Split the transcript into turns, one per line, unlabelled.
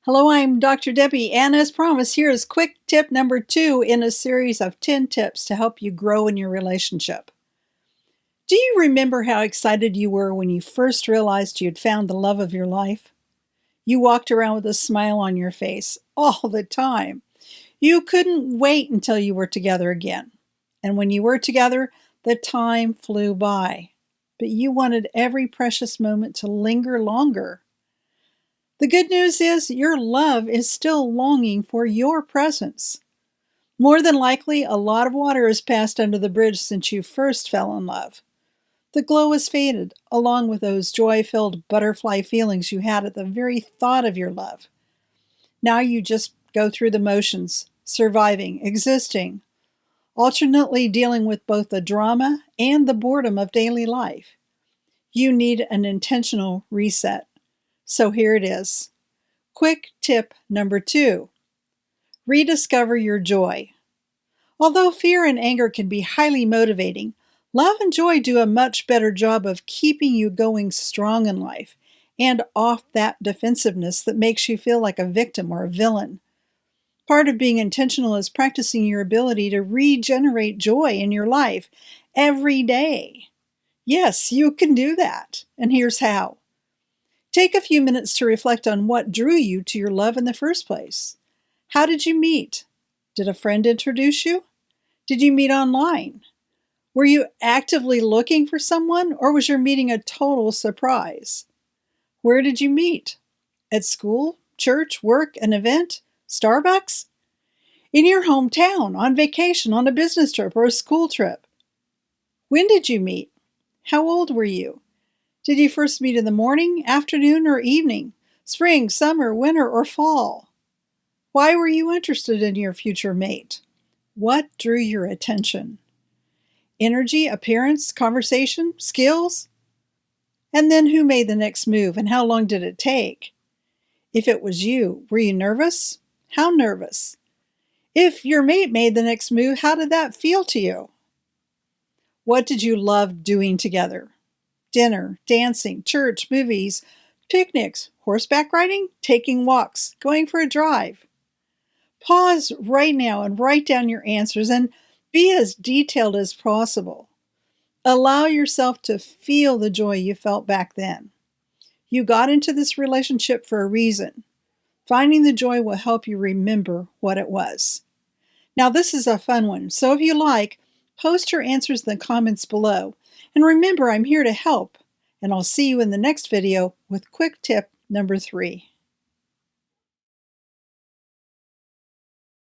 Hello, I'm Dr. Debbie, and as promised, here is quick tip number 2 in a series of 10 tips to help you grow in your relationship. Do you remember how excited you were when you first realized you'd found the love of your life? You walked around with a smile on your face all the time. You couldn't wait until you were together again. And when you were together, the time flew by. But you wanted every precious moment to linger longer. The good news is your love is still longing for your presence. More than likely, a lot of water has passed under the bridge since you first fell in love. The glow has faded, along with those joy-filled butterfly feelings you had at the very thought of your love. Now you just go through the motions, surviving, existing, alternately dealing with both the drama and the boredom of daily life. You need an intentional reset. So here it is. Quick tip number 2. Rediscover your joy. Although fear and anger can be highly motivating, love and joy do a much better job of keeping you going strong in life and off that defensiveness that makes you feel like a victim or a villain. Part of being intentional is practicing your ability to regenerate joy in your life every day. Yes, you can do that, and here's how. Take a few minutes to reflect on what drew you to your love in the first place. How did you meet? Did a friend introduce you? Did you meet online? Were you actively looking for someone, or was your meeting a total surprise? Where did you meet? At school, church, work, an event, Starbucks? In your hometown, on vacation, on a business trip, or a school trip? When did you meet? How old were you? Did you first meet in the morning, afternoon, or evening? Spring, summer, winter, or fall? Why were you interested in your future mate? What drew your attention? Energy, appearance, conversation, skills? And then who made the next move, and how long did it take? If it was you, were you nervous? How nervous? If your mate made the next move, how did that feel to you? What did you love doing together? Dinner, dancing, church, movies, picnics, horseback riding, taking walks, going for a drive. Pause right now and write down your answers and be as detailed as possible. Allow yourself to feel the joy you felt back then. You got into this relationship for a reason. Finding the joy will help you remember what it was. Now, this is a fun one, so if you like, post your answers in the comments below. And remember, I'm here to help, and I'll see you in the next video with quick tip number 3.